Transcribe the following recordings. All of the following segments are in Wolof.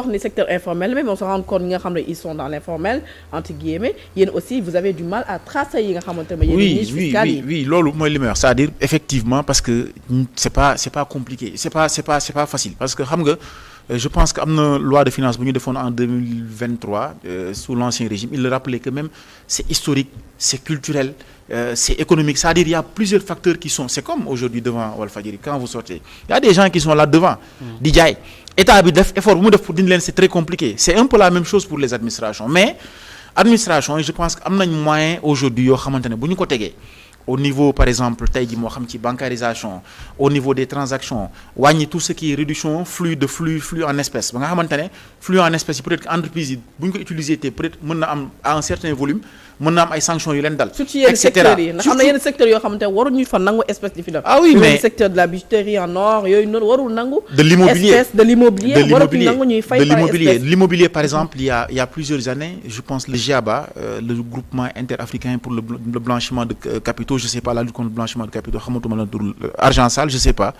wax ni secteur informel mais on se rend compte ñi nga xam ne ils sont dans l'informel entre guillemets yéen aussi vous avez du mal à tracer yi nga xamante ne yéen niche fiscale yi. oui loolu mooy li may wax c'est-à-dire effectivement parce que c'est pas compliqué c'est pas facile parce que xam nga je pense que am na loi de finances bu ñu defoon en 2023 sous l'ancien régime il le rappelait que même c'est historique c'est culturel c'est économique c'est-à-dire il y a plusieurs facteurs qui sont c'est comme aujourd'hui devant Walfadjri quand vous sortez il y a des gens qui sont là devant di jaay état bi def effort bu mu def pour dindi leen c'est très compliqué c'est un peu la même chose pour les administrations mais administration je pense que am nañ moyen aujourd'hui yoo xamante ne bu ñu ko tegee au niveau par exemple tey jii moo xam ci bancarisation au niveau des transactions wàññi tout ce qui est réduction flux en espèces ba nga xamante ne flux en espèces yi peut-être que entreprise yi bu ñu ko utiliser te peut-être mën na am à un certain volume mën na am ay sanctions yu leen dal. surtout yenn secteurs yi ndax am na yenn secteurs yoo xamante ne waruñu fa nangu espèce di fi def. ah oui mais le secteur de la bijouterie en or yooyu noonu warul nangu. de l'immobilier espèce de l'immobilier warul nangu ñuy fay par espèce. L'immobilier par exemple il y a plusieurs années je pense le GIABA le groupement interafricain pour le blanchiment de capitaux je sais pas la lutte contre le blanchiment de capitaux xamatuma la tur argent sale je sais pas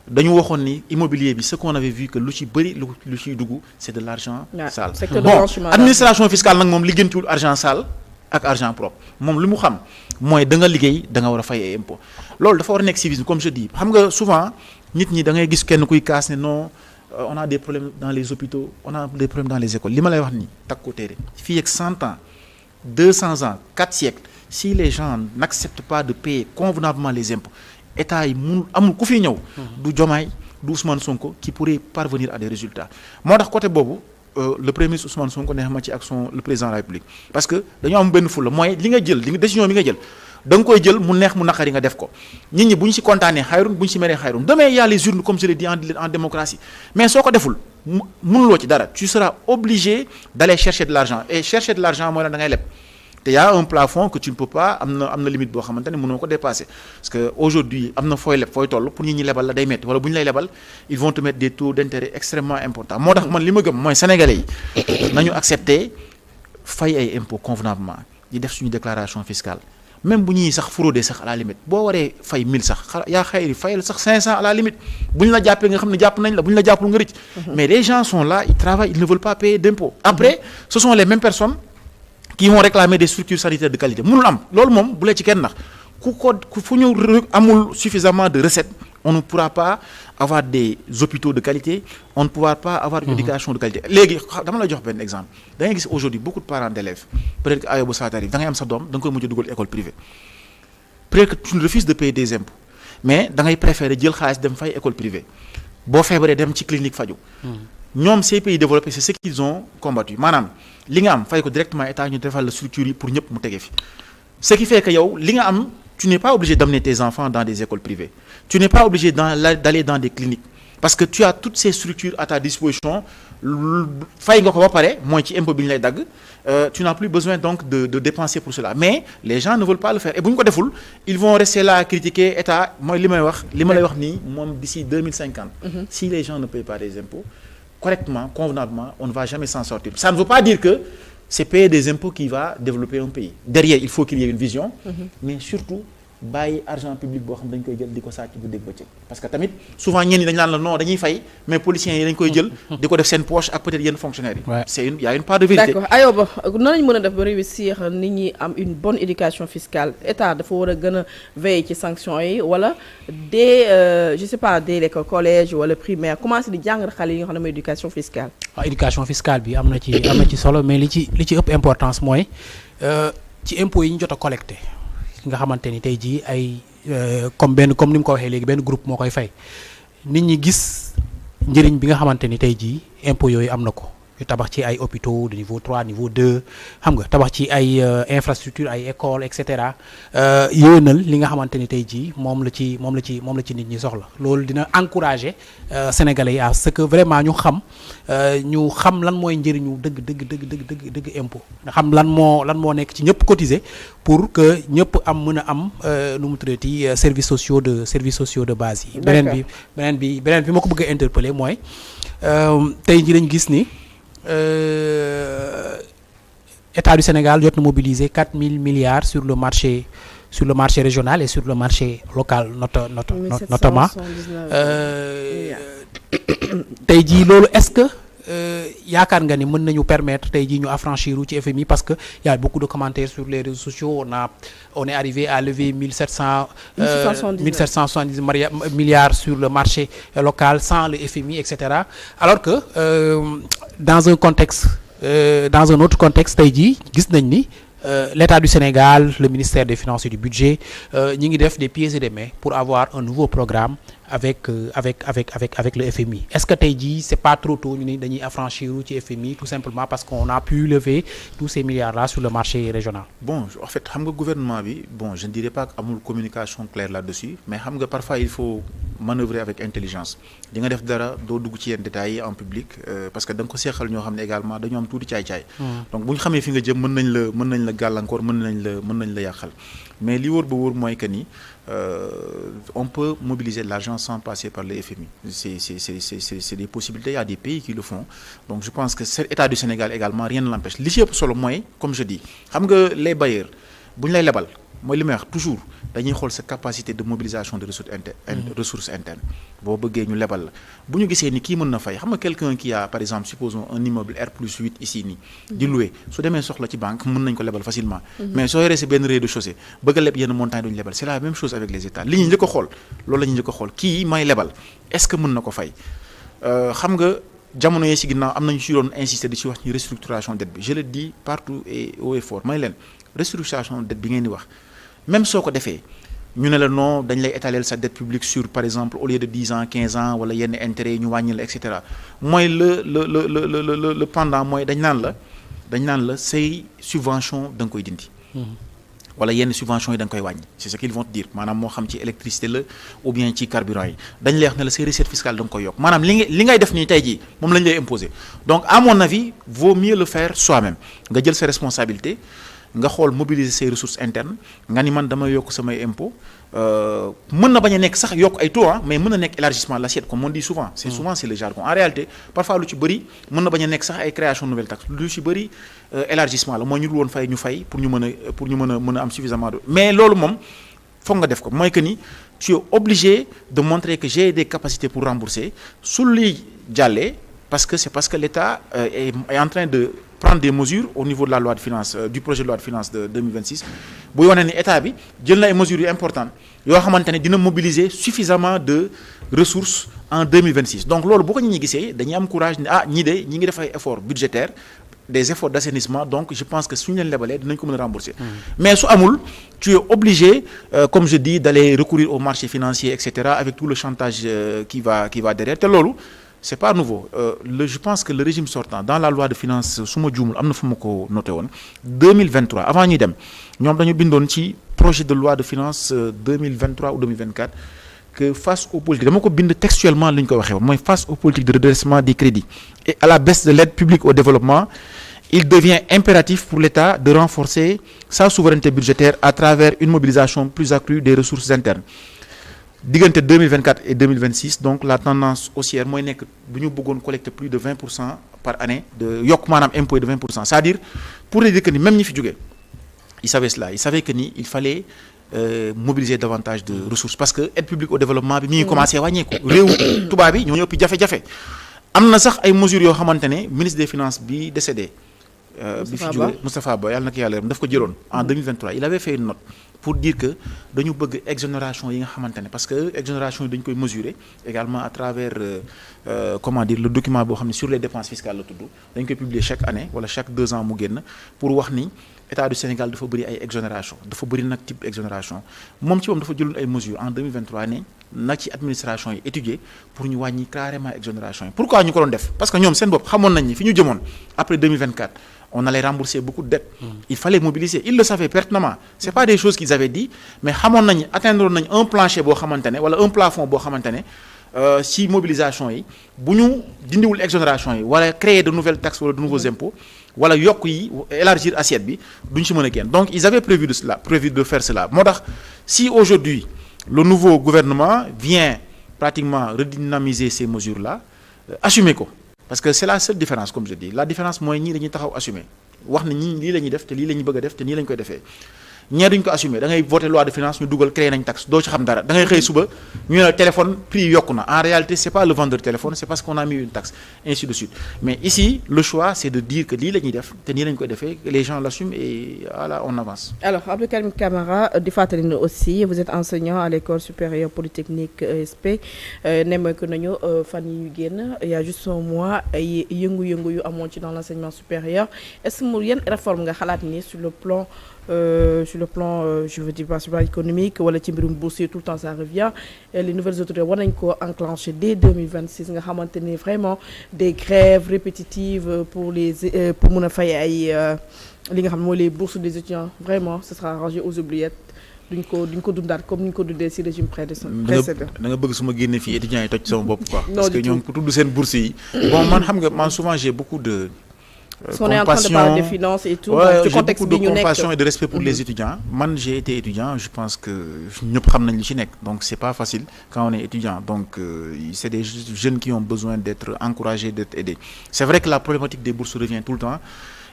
dañu waxoon ni immobilier bi ce qu'on avait vu que lu ci bëri lu ciy dugg c'est de l'argent sale. Bon administration fiscale nag moom liggéeyul argent sale ak argent propre moom li mu xam mooy da nga liggéey da nga war a fay ay impôt loolu dafa war a nekk civisme comme je dis xam nga souvent nit ñi da ngay gis kenn kuy kaas ne non on a des problèmes dans les hôpitaux on a des problèmes dans les écoles li ma lay wax nii takk ko téere fii ak 100 ans 200 ans 4 siècles si les gens n'acceptent pas de payer convenablement les impôts état yi mun amul ku fi ñëw du Diomaye du Ousmane Sonko qui pourrait parvenir à des résultats moo tax côté boobu le premier ministre Ousmane Sonko neex ma ci ak le président de la République parce que dañoo am benn fulla mooy li nga jël décision bi nga jël da nga koy jël mu neex mu naqari nga def ko nit ñi bu ñu ci kontaanee xayrun bu ñu ci meree xayrun demain il y a les urnes comme je l'ai dit en démocratie mais soo ko deful mënuloo ci dara tu seras obligé d'aller chercher de l'argent et chercher de l'argent mooy la da ngay leb te y a un plafond que tu ne peux pas am na limite boo xamante ne mënoo ko dépasser parce que aujourd'hui am na fooy leb fooy toll pour nit ñi lebal la day metti wala bu ñu lay lebal ils vont te mettre des taux d'intérêt extrêmement importants moo tax man li ma gëm mooy sénégalais yi nañu accepter fay ay impôts convenablement di def suñu déclaration fiscale même bu ñuy sax frauder sax à la limite boo waree fay 1000 sax yaa xayri fayal sax 500 à la limite bu ñu la jàppee nga xam ne jàpp nañ la bu ñu la jàppul nga rëcc mais les gens sont là ils travaillent ils ne veulent pas payer d'impôts après ce sont les mêmes personnes qui vont réclamer des structures sanitaires de qualité mënul am loolu moom bu lee ci kenn ndax fu ñu amul suffisamment de recettes on ne pourra pas avoir des hôpitaux de qualité on ne pourra pas avoir une éducation de qualité léegi dama la jox benn exemple da ngay gis aujourd'hui beaucoup de parents d'élèves peut-être que ayo bu saa tarif da ngay am sa doom da nga koy mujj dugal école privée peut-être que tu refuses de payer des impôts mais da ngay préférer jël xaalis dem fay école privée boo feebaree dem ci clinique faju ñoom ces pays développés c'est ce qu'ils ont combattu maanaam li nga am fay ko directement état ñu defal la structure yi pour ñëpp mu tege fi ce qui fait que yow li nga am tu n'es pas obligé d'amener tes enfants dans des écoles privées tu n'es pas obligé d'aller dans des cliniques parce que tu as toutes ces structures à ta disposition fay nga ko ba pare mooy ci impôt bi ñu lay dagg tu n'as plus besoin donc de dépenser pour cela mais les gens ne veulent pas le faire et bu ñu ko deful ils vont rester là à critiquer état mooy li ma lay wax nii moom d'ici 2050 si les gens ne payent pas des impôts correctement, convenablement, on ne va jamais s'en sortir. Ça ne veut pas dire que c'est payer des impôts qui va développer un pays. Derrière, il faut qu'il y ait une vision, mais surtout, bàyyi argent public boo xam dañ koy jël di ko sàcc bu dégg ba ci parce que tamit souvent ñenn ñi dañ naan la non dañuy fay mais policiers yi dañ koy jël di ko def seen poche ak peut-être yenn fonctionnaires yi il y a une part de vérité. D'accord Ayoba nan lañ mën a def ba réussir nit ñi am une bonne éducation fiscale état dafa war a gën a veiller ci sanctions yi wala dès je sais pas dès l'école collège wala primaire commencer di jàngal xale yi nga xam ne mooy éducation fiscale. waaw éducation fiscale bi am na ci solo mais li ci ëpp importance mooy ci impôts yi ñu jot a collecté. nga xamante ni tey jii ay comme ni mu ko waxee léegi benn groupe moo koy fay nit ñi gis njëriñ bi nga xamante ni tey jii impôt yooyu am na ko ñu tabax ci ay hôpitaux de niveau 3 niveau 2 xam nga tabax ci ay infrastructures ay écoles et cetera yéenal li nga xamante ni tey jii moom la ci nit ñi soxla loolu dina encourager sénégalais yi à ce que vraiment ñu xam lan mooy njëriñu dëgg impôt nga xam lan moo nekk ci ñëpp cotiser pour que ñëpp mën a am nu mu tuddati services sociaux de base yi. beneen bi ma ko bëgg a interpeller mooy tey jii dañu gis ni. État du Sénégal jot na mobiliser 4000 milliards sur le marché régional et sur le marché local notamment tey jii loolu est-ce que yaakaar nga ni mën nañu permettre tey jii ñu affranchir ci FMI parce que y a beaucoup de commentaires sur les réseaux sociaux on est arrivé à lever 1770 milliards sur le marché local sans le FMI, etc. Alors que dans un autre contexte tey jii gis nañ ni l'État du Sénégal, le ministère des Finances et du Budget ñi ngi def des pieds et des mains pour avoir un nouveau programme avec le FMI. Est-ce que tey jii c'est pas trop tôt ñu ni dañuy affranchir ci FMI tout simplement parce qu'on a pu lever tous ces milliards-là sur le marché régional? Bon, en fait xam nga gouvernement bi bon je ne dirais pas amul communication claire là-dessus mais xam nga parfois il faut manœuvrer avec intelligence. di nga def dara doo dugg ci yenn détails yi en public parce que da nga ko seexal ñoo xam ne également dañoo am tuuti caay-caay. donc bu ñu xamee fi nga jëm mën nañ la gàllankoor mën nañ la yàqal mais li wóor ba wóor mooy que ni on peut mobiliser de l'argent sans passer par le FMI. C'est des possibilités, il y a des pays qui le font. Donc je pense que l'État du Sénégal également, rien ne l'empêche. Li ci ëpp solo mooy comme je dis xam nga les bailleurs bu ñu lay lebal mooy li may wax toujours dañuy xool sa capacité de mobilisation de ressources internes boo bëggee ñu lebal la bu ñu gisee ni kii mën na fay xam nga quelqu'un qui a par exemple supposons un immeuble R+8 ici nii di louer su demee soxla ci banque mën nañ ko lebal facilement mais soo yoree si benn rez-de-chaussée bëgg a leb yenn montant duñu lebal c'est la même chose avec les États li ñu njëkk a xool loolu la ñu njëkk a xool kii may lebal est-ce que mën na ko fay xam nga jamono yee si ginnaaw am nañu si doon insister di ci wax ni restructuration dette bi je le dis partout et haut et fort may leen restructuration dette bi ngeen di wax même soo ko defee ñu ne la non dañ lay étaler sa dette publique sur par exemple au lieu de 10 ans 15 ans wala yenn intérêts yi ñu wàññi la et cetera mooy le pendant mooy dañ naan la say subvention da nga koy dindi. wala yenn subventions yi da nga koy wàññi c'est ce qu'ils vont te dire maanaam moo xam ci électricité la ou bien ci carburant yi dañ lay wax ne la say recette fiscale da nga koy yokk maanaam li ngay def nii tey jii moom lañ lay imposer donc à mon avis vaut mieux le faire soi-même nga jël sa responsabilité. nga xool mobiliser ses ressources internes nga ni man damay yokk samay impôts mën na bañ a nekk sax yokk ay taux mais mën na nekk élargissement de l'assiette comme on dit souvent c'est le jargon en réalité parfois lu ci bëri mën na bañ a nekk sax ay création de nouvelles taxes lu ci bëri élargissement la mooy ñu dul woon fay ñu fay pour ñu mën a am suffisamment de mais loolu moom foog nga def ko mooy que ni tu es obligé de montrer que j'ai des capacités pour rembourser su luy jàllee parce que l'État est en train de prendre des mesures au niveau de la loi de finances du projet de loi de finances de 2026 buy wane ni état bi jël na ay mesures yu importantes yoo xamante ne dina mobiliser suffisamment de ressources en 2026 donc loolu bu ko ñi gisee dañuy am courage ne ñi ngi def ay efforts budgétaires des efforts d'assainissement donc je pense que suñu leen lebalee dinañ ko mën a rembourser mais su amul tu es obligé comme je dis d'aller recourir au marché financier et cetera avec tout le chantage qui va derrière te loolu c'est pas nouveau je pense que le régime sortant dans la loi de finances su ma juumul am na fu ma ko noté woon 2023 avant ñuy dem ñoom dañu bindoon ci projet de loi de finances 2023 ou 2024 que face aux politiques dama ko bind textuellement li ñu ko waxee woon mooy face aux politiques de redressement des crédits et à la baisse de l'aide publique au développement il devient impératif pour l'État de renforcer sa souveraineté budgétaire à travers une mobilisation plus accrue des ressources internes diggante 2024 et 2026 donc la tendance haussière mooy nekk bu ñu bëggoon collecter plus de 20% par année de yokk maanaam impôt de 20% c'est-à-dire pour dire que ni même ñi fi jógee ils savaient cela ils savaient que ni il fallait mobiliser davantage de ressources parce que aide publique au développement bi mi ngi commencé wàññeeku réew tubaab bi ñoo ñëpp jafe-jafe am na sax ay mesures yoo xamante ne ministre des finances bi décédé bi fi jógee Moustapha Ba yàlla na ko yàlla daf ko jëloon en 2023 il avait fait une note pour dire que dañu bëgg exonération yi nga xamante ne parce que exonération yi dañu koy mesurer également à travers comment dire le document boo xam ne sur les dépenses fiscales la tudd dañ koy publier chaque année wala chaque 2 ans mu génn pour wax ni État du Sénégal dafa bëri ay exonération dafa bëri nag type exonération moom ci moom dafa jëloon ay mesures en 2023 ne nag ci administration yi étudier pour ñu wàññi carrément exonération yi pourquoi ñu ko doon def parce que ñoom seen bopp xamoon nañ ni fi ñu jëmoon après 2024 on allait rembourser beaucoup de dettes il fallait mobiliser ils le savaient pertinemment c'est pas des choses qu'ils avaient dit mais xamoon nañ atteindre nañ un plancher boo xamante ne wala un plafond boo xamante ne ci mobilisation yi bu ñu dindiwul exonération yi wala créer de nouvelles taxes wala de nouveaux impôts wala yokk yi élargir assiette bi duñ ci mën a génn donc ils avaient prévu de faire cela moo tax si aujourd'hui le nouveau gouvernement vient pratiquement redynamiser ces mesures-là assumer ko parce que c'est la seule différence comme je dis la différence mooy ñii dañuy taxaw assumer wax na ñii lii la ñuy def te lii la ñuy bëgg a def te nii la ñu koy defee ñee duñ ko assumer da ngay voter loi de finance ñu dugal créer nañ taxe doo ci xam dara da ngay xëy suba ñu ne la téléphone prix yokku na en réalité c'est pas le vendeur de téléphone c'est parce qu'on a mis une taxe ainsi de suite mais ici le choix c'est de dire que lii la ñuy def te nii lañ ko defee les gens l'assument et voilà on avance. Alors Abdou Karim Camara di fàttali na aussi vous êtes enseignant à l'école supérieure polytechnique ESP nemmeeku nañu fan yi ñu génn il y a juste un mois ay yëngu-yëngu yu amoon ci dans l'enseignement supérieur est-ce que mu yan réforme nga xalaat ni sur le plan je veux dire pas sur le plan économique wala ci mbirum bourse yi tout le temps ça revient les nouvelles autorités war nañ ko enclencher dès 2026 nga xamante ni vraiment des grèves répétitives pour mun a fay ay li nga xam ne mooy les bourses des étudiants vraiment ce sera rangé aux oubliettes duñ ko dundaat comme ni ñu ko dundee ci régime précédent. da nga bëgg su ma génnee fii étudiants yi toj sama bopp quoi. parce que ñoom ku tudd seen bourse yi. bon man xam nga man souvent j'ai beaucoup de. On est en train de parler de finances et tout. Ouais, donc, j'ai beaucoup de compassion et de respect pour les étudiants. Man, j'ai été étudiant, je pense que ñëpp xam nañ li ci nekk. Donc c'est pas facile quand on est étudiant. Donc c'est des jeunes qui ont besoin d'être encouragés, d'être aidés. C'est vrai que la problématique des bourses revient tout le temps.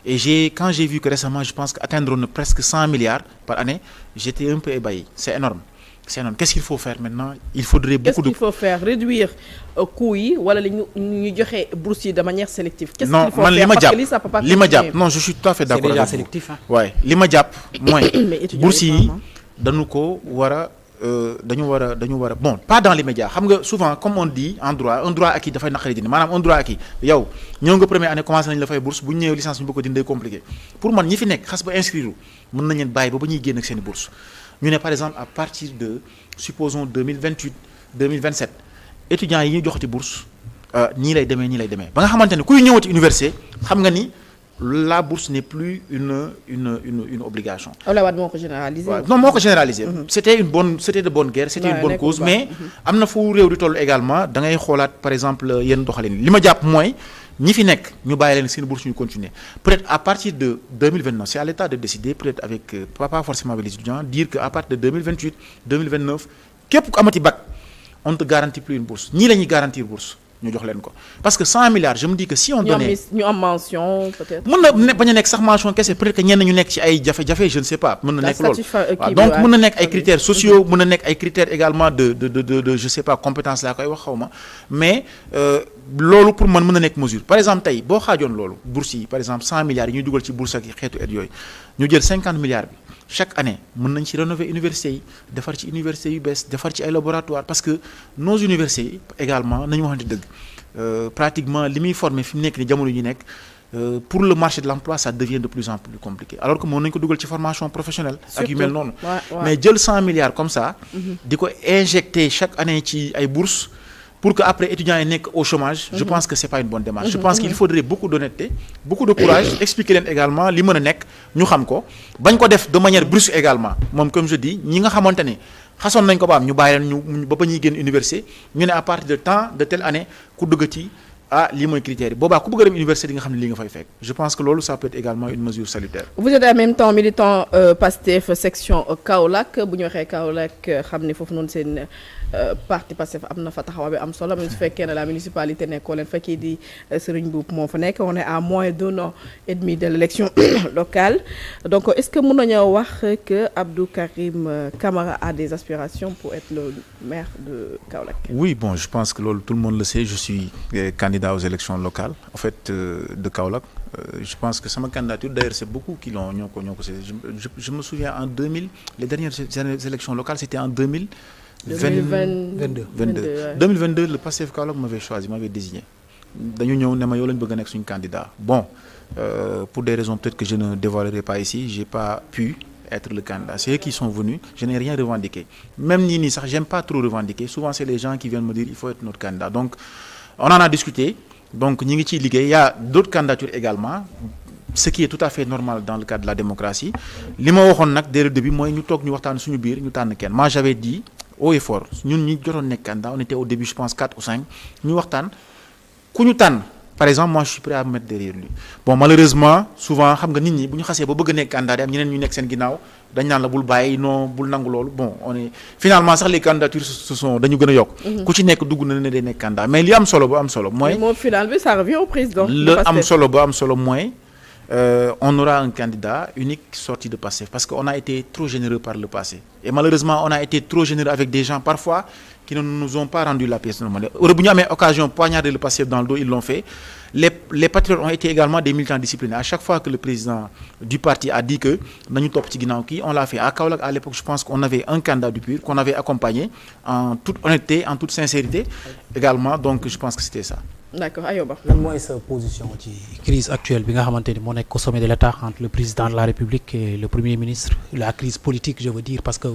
Et quand j'ai vu que récemment, je pense qu'atteindre presque 100 milliards par année, j'étais un peu ébahi. C'est énorme. Qu'est-ce qu'il faut faire maintenant? Il faudrait beaucoup de... Qu'est-ce qu'il faut faire? Réduire coûts yi wala ñu joxe bourse yi de manière sélective. Qu'est-ce qu'il faut faire? Parce que lii ça peut pas continuer. Non, je suis tout à fait d'accord. C'est déjà sélectif, hein. Ouais, li ma jàpp mooy bourse yi dañu ko war a dañu war a bon pas dans l'immédiat xam nga souvent comme on dit en droit un droit acquis dafay naqari dindi maanaam un droit acquis yow ñëw nga première année commencé nañ la fay bourse bu ñu ñëwee licence ñu bëgg ko dindi day compliqué pour man ñi fi nekk xas ba inscrire mën nañ leen bàyyi ba ñuy génn ak seen bourse ñu ne par exemple à partir de supposons 2028 2027 étudiants yi ñu joxati bourse ñii lay demee ba nga xamante ne kuy ñëwati université xam nga ni la bourse n'est plus une obligation. Abdoulaye Wade moo ko généralisé. Non moo ko généralisé. C'était de bonne guerre, c'était une bonne cause, mais am na fu réew di toll également da ngay xoolaat par exemple yenn doxalin li ma jàpp mooy ñi fi nekk ñu bàyyi leen seen bourse ñu continuer peut-être à partir de 2029 c'est à l'État de décider peut-être avec pas forcément avec les étudiants dire que à partir de 2028 2029 képp ku amati bac on ne te garantit plus une bourse ñii la ñuy garantir bourse. ñu jox leen ko parce que 100 milliards je me dis que si on donnait ñu am mention peut-être. mën na bañ a nekk sax mention kese peut-être que ñenn ñu nekk ci ay jafe-jafe je ne sais pas. mën na nekk loolu waaw donc mën na nekk ay critères sociaux mën na nekk ay critères également de je sais pas compétence laa koy wax xaw ma mais loolu pour man mën na nekk mesure par exemple tey boo xaajoon loolu bourse yi par exemple 100 milliards yi ñuy dugal ci bourse ak xeetu aide yooyu ñu jël 50 milliards bi. Chaque année mën nañ ci rénover universités yi defar ci universités yu bees defar ci ay laboratoires parce que nos universités yi également nañu waxante dëgg pratiquement li muy former fi mu nekk ni jamono yi ñu nekk pour le marché de l'emploi ça devient de plus en plus compliqué alors que mën nañu ko dugal ci formation professionnelle ak yu mel noonu mais jël 100 milliards comme ça di ko injecter chaque année ci ay bourses pour que après étudiants yi nekk au chômage je pense que c'est pas une bonne démarche je pense qu'il faudrait beaucoup d'honnêteté beaucoup de courage expliquer leen également li mën a nekk ñu xam ko bañ ko def de manière brusque également moom comme je dis ñi nga xamante ne xasoon nañ ko ba am ñu bàyyi leen ñu ba ñuy génn université ñu ne à partir de temps de telle année ku dugg ci lii mooy critères yi boobaa ku bëgg a dem université di nga xam ne lii nga fay fekk je pense que loolu ça peut être également une mesure salutaire. Vous êtes en même temps militant PASTEF section Kaolack bu ñu waxee Kaolack xam ne foofu noonu seen parti PASTEF am na fa taxawaay bi am solo même su fekkee ne la municipalité nekkoo leen fekkee di Serigne Mboup moo fa nekk on est à moins d'un an et demi de l'élection locale donc est-ce que mën nañoo wax que Abdou Karim Camara a des aspirations pour être le maire de Kaolack? Oui, bon, je pense que tout le monde le sait, je suis candidat aux élections locales en fait de Kaolack. Je pense que sama candidature d'ailleurs c'est beaucoup qui l'ont ñoo ko je me souviens en 2000 les dernières élections locales c'était en 2022 le PASTEF Kaolack m'avait désigné dañu ñëw ne ma yow lañu bëgg a nekk suñu candidat bon pour des raisons peut-être que je ne dévoilerai pas ici j'ai pas pu être le candidat c'est eux qui sont venus je n'ai rien revendiqué même nii sax j'aime pas trop revendiquer souvent c'est les gens qui viennent me dire il faut être notre candidat donc on en a discuté donc ñi ngi ciy liggéey il y a d'autres candidatures également ce qui est tout à fait normal dans le cadre de la démocratie li ma waxoon nag dès le début mooy ñu toog ñu waxtaan suñu biir ñu tànn kenn moi j'avais dit haut et fort ñun ñi jotoon nekk candidat on était au début je pense 4 ou 5 ñu waxtaan ku ñu tànn par exemple moi je suis prêt à me mettre derrière lui bon malheureusement souvent xam nga nit ñi bu ñu xasee ba bëgg a nekk candidat di am ñeneen ñu nekk seen ginnaaw dañ naan la bul bàyyi non bul nangu loolu bon on est finalement sax les candidatures ce sont dañu gën a yokk ku ci nekk dugg na ne day nekk candidat mais li am solo ba am solo mooy le mot final bi ça revient au président le am solo ba am solo mooy on aura un candidat unique sorti de Pastef parce qu'on a été trop généreux par le passé. Et malheureusement, on a été trop généreux avec des gens parfois qui ne nous ont pas rendu la pièce normale. Au bout d'une occasion, poignarder le Pastef dans le dos, ils l'ont fait. Les patriotes ont été également des militants disciplinés. À chaque fois que le président du parti a dit que nous top on l'a fait. À Kaolack, à l'époque, je pense qu'on avait un candidat du PUR qu'on avait accompagné en toute honnêteté, en toute sincérité également. Donc, je pense que c'était ça. D'accord Ayoba. lan mooy sa position ci crise actuelle bi nga xamante ni moo nekk au sommet de l'État entre le président de la République et le Premier ministre, la crise politique je veux dire parce que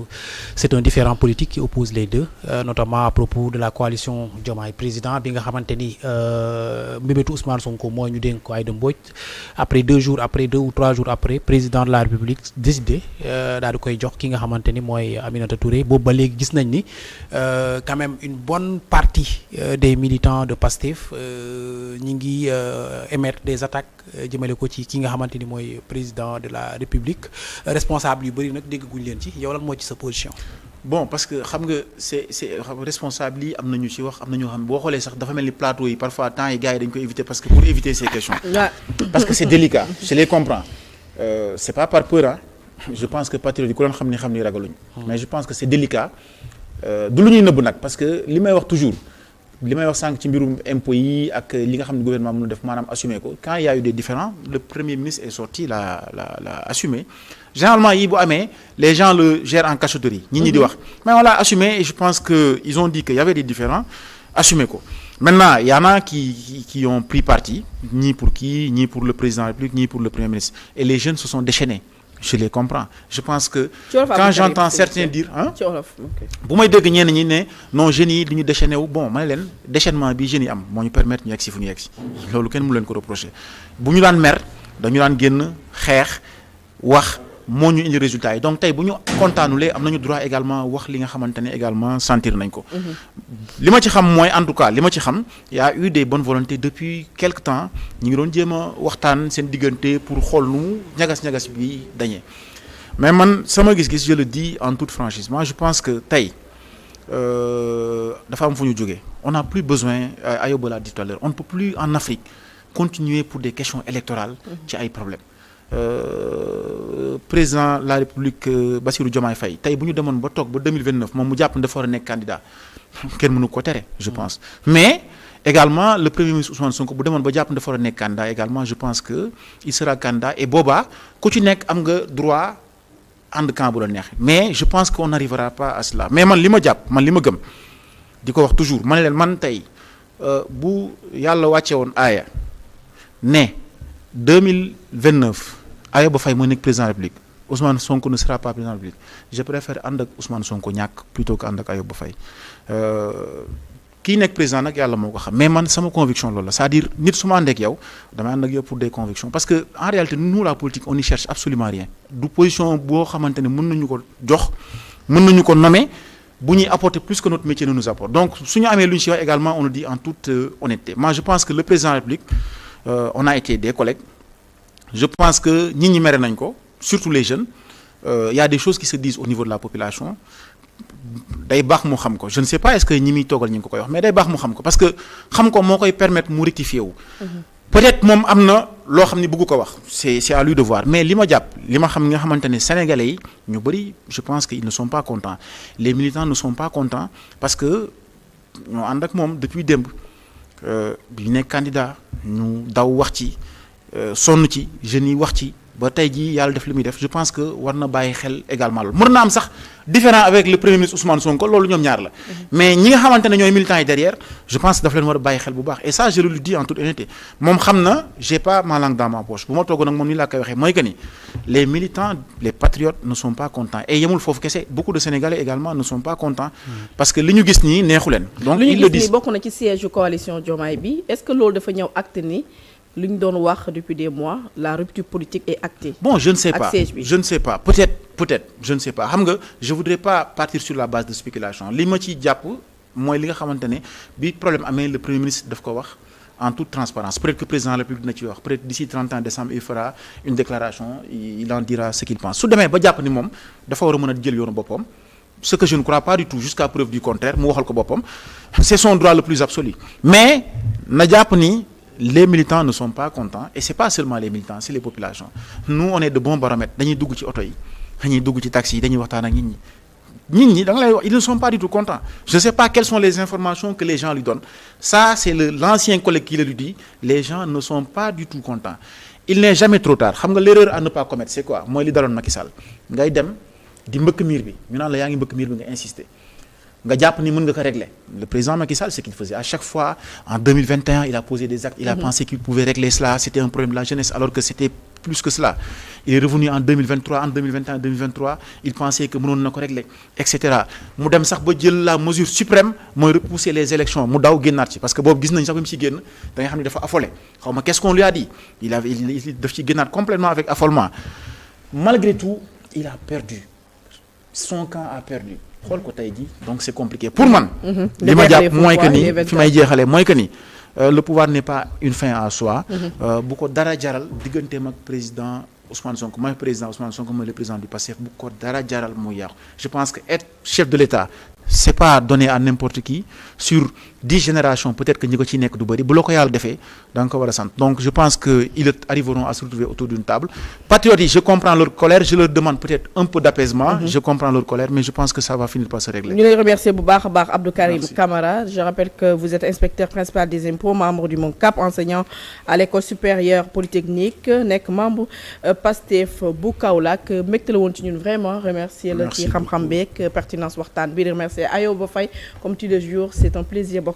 c'est un différend politique qui oppose les deux, notamment à propos de la coalition Diomaye président bi nga xamante ni mbébétu Ousmane Sonko mooy ñu dénk ko Aïda Mbodj après 2 ou 3 jours après président de la République décidé daal di koy jox ki nga xamante ni mooy Aminata Touré boobu ba léegi gis nañ ni quand même une bonne partie des militants de Pastef ñi ngi émettre des attaques jëmale ko ci ki nga xamante ni mooy président de la République responsable yu bëri nag dégguñ leen ci yow lan moo ci sa position. Bon parce que xam nga c'est responsable yi am na ñu ci wax am na ñoo xam boo xoolee sax dafa mel ni plateau yi parfois temps yi gars yi dañ koy éviter parce que pour éviter ces questions. Parce que c'est délicat je les comprends c'est pas par peur hein. Je pense que patriote yi ku doon xam ni ragaluñ. Mais je pense que c'est délicat du lu ñuy nëbb nag parce que li may wax toujours. li may wax sànq ci mbirum impôts yi ak li nga xam ne gouvernement mën na def maanaam assumer ko quand il y a eu des différends le premier ministre est sorti la assumé généralement yi bu amee les gens le gèrent en cachotterie ñi di wax mais on l'a assumé et je pense que ils ont dit que y avait des différends assumé ko maintenant il y en a qui ont pris parti ñii pour le président de la République ñii pour le premier ministre et les jeunes se sont déchaînés. Je les comprends. Je pense que quand j'entends certains dire hein bu may dégg ñenn ñi ne non jeunes yi duñu déchaîné wu bon ma ne leen déchaînement bi jeunes yi am moo ñu permettre ñu yegg si fu ñu yegg si loolu kenn mu leen ko reprocher bu ñu daan mer dañu daan génn xeex wax moo ñu indi résultat yi donc tey bu ñu kontaanulee am nañu droit également wax li nga xamante ne également sentir nañ ko li ma ci xam mooy en tout cas li ma ci xam y a eu des bonnes volontés depuis quelque temps ñu ngi doon jéem a waxtaan seen diggante pour xool nu ñagas-ñagas bi dañee mais man sama gis-gis je le dis en toute franchise moi je pense que tey dafa am fu ñu jógee on n'a plus besoin Ayoba l'a dit tout à l'heure on ne peut plus en Afrique continuer pour des questions électorales ci ay problèmes président de la République Bassirou Diomaye Faye tey bu ñu demoon ba toog ba 2029 moom mu jàpp ne dafa war a nekk candidat kenn mënu ko tere je pense mais également le premier ministre Ousmane Sonko bu demoon ba jàpp ne dafa war a nekk candidat également je pense que il sera candidat et boobaa ku ci nekk am nga droit ànd camp bu la neex mais je pense qu'on n'arrivera pas à cela mais man li ma jàpp man li ma gëm di ko wax toujours man leen man tey bu yàlla wàcce woon aaya ne 2029 Ayoba Faye moo nekk président de la République Ousmane Sonko ne sera pas président de la République je préfère ànd ak Ousmane Sonko ñàkk plutôt que ànd ak Ayoba Faye kii nekk président nag yàlla moo ko xam mais man sama conviction loolu la c'est-à-dire nit su ma ànd ak yow damay ànd ak yow pour des convictions parce que en réalité nous la politique on n'y cherche absolument rien du position boo xamante ne mën nañu ko jox mën nañu ko nommer bu ñuy apporter plus que notre métier ne nous apporte donc su ñu amee lu ñu ci wax également on le dit en toute honnêteté moi je pense que le président de la République on a été des collègues je pense que ñi mere nañ ko surtout les jeunes y a des choses qui se disent au niveau de la population day baax mu xam ko je ne sais pas est-ce que ñi muy toogal ñi ngi ko koy wax mais day baax mu xam ko parce que xam ko moo koy permettre mu rectifier wu peut-être moom am na loo xam ne bëggu ko wax c'est à lui de voir mais li ma jàpp li ma xam nga xamante ne sénégalais yi ñu bëri je pense que ils ne sont pas contents les militants ne sont pas contents parce que ñoo ànd ak moom depuis démb bi ñu nekk candidat ñu daw wax ci sonn ci jeunes yi wax ci ba tey jii yàlla def li muy def je pense que war na bàyyi xel également loolu mën na am sax différent avec le premier ministre Ousmane Sonko loolu ñoom ñaar la mais ñi nga xamante ne ñooy militants yi derrière je pense que daf leen war a bàyyi xel bu baax et ça je le dis en toute honnêteté moom xam na j'ai pas ma langue dans ma poche bu ma toogoon ak moom ni laa koy waxee mooy que ni les militants les patriotes ne sont pas contents et yemul foofu kese beaucoup de Sénégalais également ne sont pas contents parce que li ñu gis nii neexu leen donc ils le disent bokk na ci siège coalition Diomaye bi est-ce que loolu dafa ñëw acte ni li ñu doon wax depuis des mois la rupture politique est actée. Bon je ne sais pas je ne sais pas peut-être je ne sais pas xam nga je voudrais pas partir sur la base de spéculation li ma ciy jàpp mooy li nga xamante ne bi problème amee le premier ministre daf ko wax en toute transparence peut-être que président de la République dina ci wax peut-être d'ici 31 décembre il fera une déclaration il en dira ce qu'il pense su demee ba jàpp ni moom dafa war a mën a jël yoonu boppam ce que je ne crois pas du tout jusqu'à preuve du contraire mu waxal ko boppam c'est son droit le plus absolu mais na jàpp ni les militants ne sont pas contents et c'est pas seulement les militants, c'est les populations. Nous on est de bons baromètres. Dañuy dugg ci oto yi, dañuy dugg ci taxi yi, dañuy waxtaan ak nit ñi da nga lay wax ils ne sont pas du tout contents. Je sais pas quelles sont les informations que les gens lui donnent. Ça c'est l'ancien collègue qui le lui dit. Les gens ne sont pas du tout contents. Il n'est jamais trop tard. Xam nga l'erreur à ne pas commettre c'est quoi? Mooy li daloon Macky Sall. Ngay dem di mbëkk miir bi ñu naan la yaa ngi mbëkk miir bi nga insister. Nga jàpp ni mën nga ko régler. Le président Macky Sall, ce qu'il faisait à chaque fois en 2021, il a posé des actes, il a pensé qu'il pouvait régler cela, c'était un problème de la jeunesse alors que c'était plus que cela. Il est revenu en 2023, en 2021, 2023, il pensait que mënoon na ko régler, etc. Mu dem sax ba jël la mesure suprême mooy repousser les élections mu daw génnaat ci parce que boobu gis nañ sax bi mu ci génn da nga xam ne dafa affolé xaw ma qu'est-ce qu'on lui a dit il daf ci génnaat complètement avec affolement. Malgré tout, il a perdu. Son camp a perdu. xool ko tey jii donc c'est compliqué pour man. li ma jàpp mooy que ni fi may jeexalee mooy que ni le pouvoir n'est pas une fin en soi. bu ko dara jaral digganteem ak président Ousmane Sonko mooy président Ousmane Sonko mooy le président du PASTEF bu ko dara jaral muy yàqu. Je pense que être chef de l'État c'est pas donné à n'importe qui sur 10 générations peut-être que ñi ko ciy nekk du bëri bu la ko yàlla defee da nga ko war a sant donc je pense que ils arriveront à se retrouver autour d'une table. Patriotes yi je comprends leur colère je leur demande peut-être un peu d'apaisement. Je comprends leur colère mais je pense que ça va finir par se régler. ñu lay remercier bu baax a baax Abdou Karim Camara. Je rappelle que vous êtes inspecteur principal des impôts membre du MONCAP enseignant à l'école supérieure polytechnique nekk membre PASTEF bu Kaolack mbégte la woon ci ñun vraiment remercier la ci xam-xam beeg pertinence waxtaan bi remercier Ayoba Faye comme tous les jours c'est un plaisir